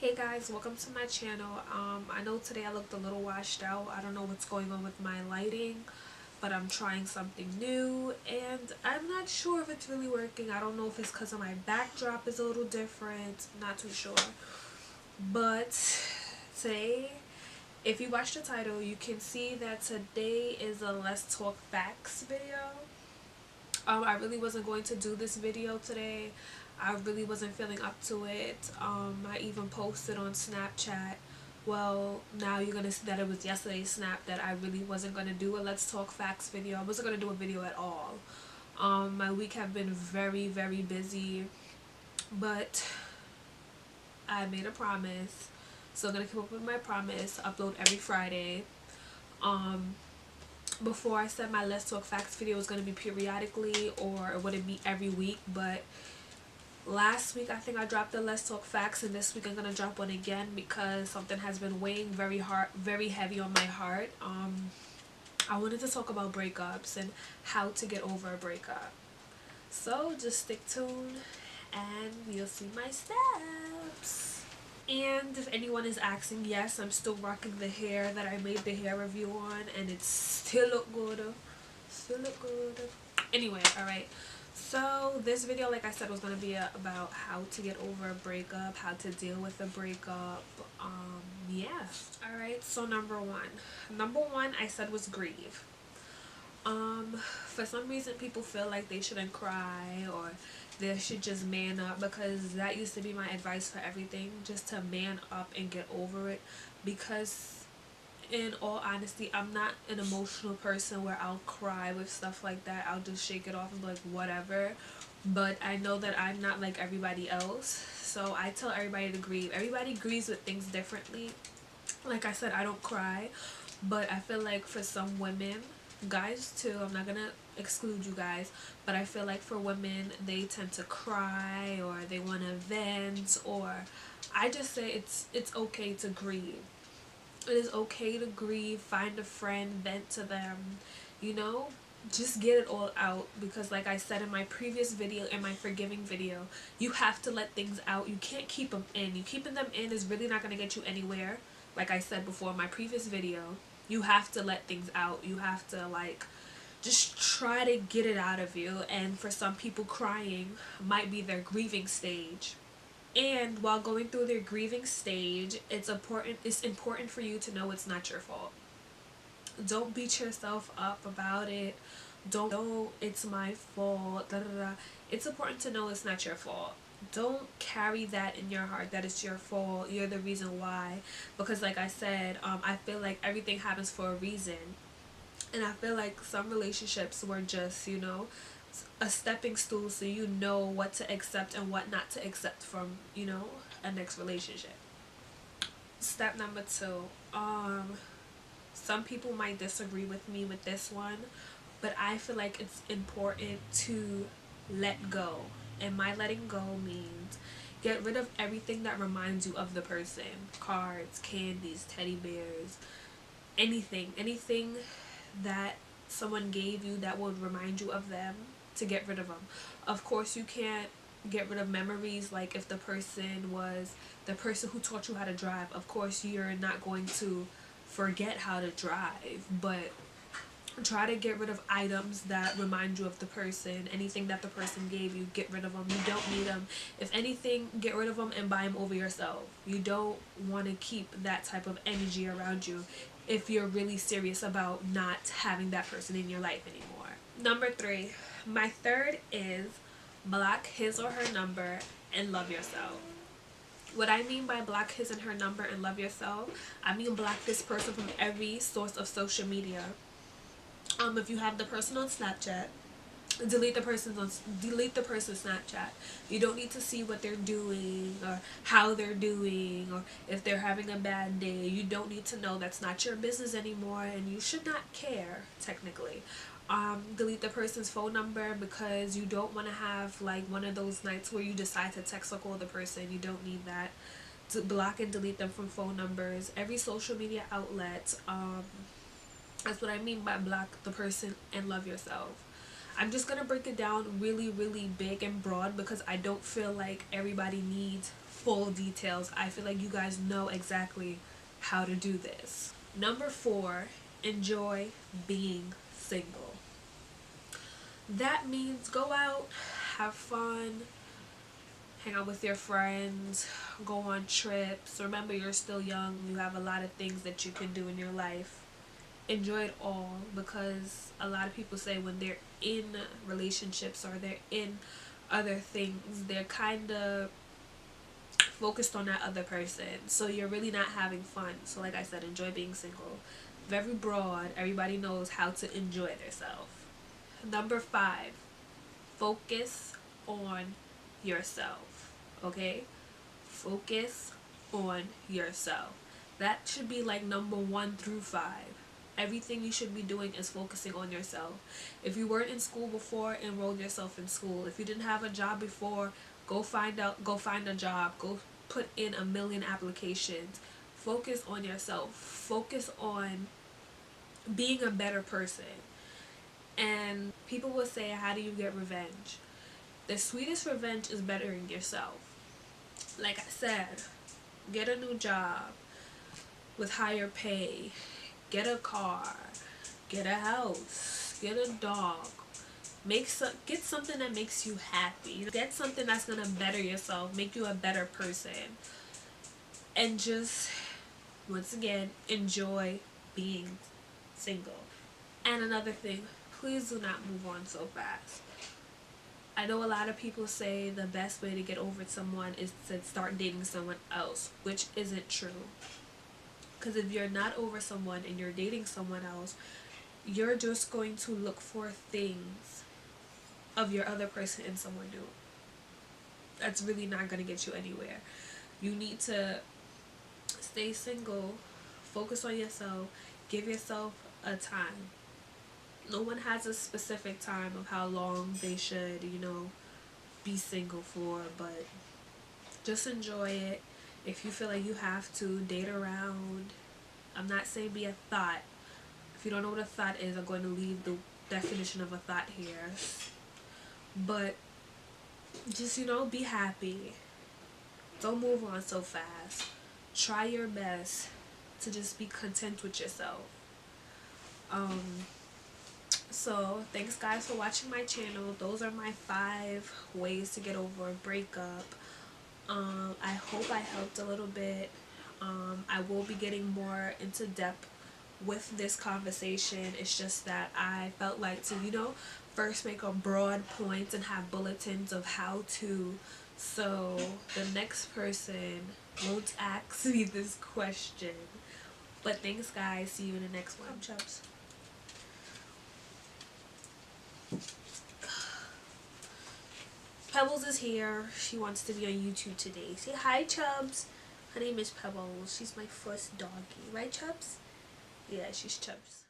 Hey guys, welcome to my channel. I know today I looked a little washed out. I don't know what's going on with my lighting, but I'm trying something new and I'm not sure if it's really working. I don't know if it's because of my backdrop is a little different. Not too sure. But today, if you watch the title, you can see that today is a Let's Talk Facts video. I really wasn't going to do this video today. I really wasn't feeling up to it. I even posted on Snapchat. Well, now you're gonna see that it was yesterday's snap that I really wasn't gonna do a Let's Talk Facts video. I wasn't gonna do a video at all. My week have been very, very busy, but I made a promise, so I'm gonna keep up with my promise. Upload every Friday. Before I said my Let's Talk Facts video was going to be periodically, or it wouldn't be every week, but last week I think I dropped the Let's Talk Facts, and this week I'm going to drop one again because something has been weighing very heavy on my heart. I wanted to talk about breakups and how to get over a breakup. So just stick tuned and you'll see my steps. And if anyone is asking, yes, I'm still rocking the hair that I made the hair review on, and it still look good. Anyway, alright. So this video, like I said, was going to be about how to get over a breakup, how to deal with a breakup. Yeah. Alright, so number one I said was grieve. For some reason people feel like they shouldn't cry or they should just man up, because that used to be my advice for everything, just to man up and get over it. Because in all honesty, I'm not an emotional person where I'll cry with stuff like that. I'll just shake it off and be like whatever. But I know that I'm not like everybody else, so I tell everybody to grieve. Everybody grieves with things differently. Like I said, I don't cry, but I feel like for some women, guys too, I'm not gonna exclude you guys, but I feel like for women, they tend to cry or they want to vent, or I just say it's okay to grieve. It is okay to grieve. Find a friend, vent to them, you know, just get it all out. Because like I said in my previous video, in my forgiving video, you have to let things out. You can't keep them in. You keeping them in is really not going to get you anywhere. Like I said before in my previous video, you have to let things out. You have to like just try to get it out of you. And for some people, crying might be their grieving stage. And while going through their grieving stage, it's important for you to know it's not your fault. Don't beat yourself up about it. Don't know it's my fault. Da, da, da. It's important to know it's not your fault. Don't carry that in your heart that it's your fault, you're the reason why. Because like I said, I feel like everything happens for a reason. And I feel like some relationships were just, you know, a stepping stool, so you know what to accept and what not to accept from, you know, a next relationship. Step number 2. Some people might disagree with me with this one, but I feel like it's important to let go. And my letting go means get rid of everything that reminds you of the person. Cards, candies, teddy bears, anything that someone gave you that would remind you of them, to get rid of them. Of course, you can't get rid of memories, like if the person was the person who taught you how to drive. Of course, you're not going to forget how to drive, but try to get rid of items that remind you of the person. Anything that the person gave you, get rid of them. You don't need them. If anything, get rid of them and buy them over yourself. You don't want to keep that type of energy around you if you're really serious about not having that person in your life anymore. Number 3. My third is block his or her number and love yourself. What I mean by block his and her number and love yourself, I mean block this person from every source of social media. If you have the person on Snapchat, delete the person's Snapchat. You don't need to see what they're doing or how they're doing or if they're having a bad day. You don't need to know. That's not your business anymore, and you should not care technically. Delete the person's phone number, because you don't want to have like one of those nights where you decide to text or call the person. You don't need that. To block and delete them from phone numbers, every social media outlet. That's what I mean by block the person and love yourself. I'm just going to break it down really, really big and broad, because I don't feel like everybody needs full details. I feel like you guys know exactly how to do this. Number 4, enjoy being single. That means go out, have fun, hang out with your friends, go on trips. Remember, you're still young. You have a lot of things that you can do in your life. Enjoy it all, because a lot of people say when they're in relationships or they're in other things, they're kind of focused on that other person, so you're really not having fun. So like I said, enjoy being single. Very broad. Everybody knows how to enjoy themselves. Number 5, focus on yourself. Okay, focus on yourself. That should be like number 1 through 5. Everything you should be doing is focusing on yourself. If you weren't in school before, enroll yourself in school. If you didn't have a job before, go find a job. Go put in 1,000,000 applications. Focus on yourself. Focus on being a better person. And people will say, how do you get revenge? The sweetest revenge is bettering yourself. Like I said, get a new job with higher pay. Get a car, get a house, get a dog, get something that makes you happy. Get something that's gonna better yourself, make you a better person, and just, once again, enjoy being single. And another thing, please do not move on so fast. I know a lot of people say the best way to get over someone is to start dating someone else, which isn't true. Because if you're not over someone and you're dating someone else, you're just going to look for things of your other person in someone new. That's really not going to get you anywhere. You need to stay single, focus on yourself, give yourself a time. No one has a specific time of how long they should, be single for, but just enjoy it. If you feel like you have to, date around. I'm not saying be a thought. If you don't know what a thought is, I'm going to leave the definition of a thought here. But just, be happy. Don't move on so fast. Try your best to just be content with yourself. So thanks guys for watching my channel. Those are my 5 ways to get over a breakup. I hope I helped a little bit. I will be getting more into depth with this conversation. It's just that I felt like to, first make a broad point and have bulletins of how to, so the next person won't ask me this question. But thanks guys, see you in the next one. Chubs. Pebbles is here. She wants to be on YouTube today. Say hi, Chubs. Her name is Pebbles. She's my first doggy. Right, Chubs? Yeah, she's Chubs.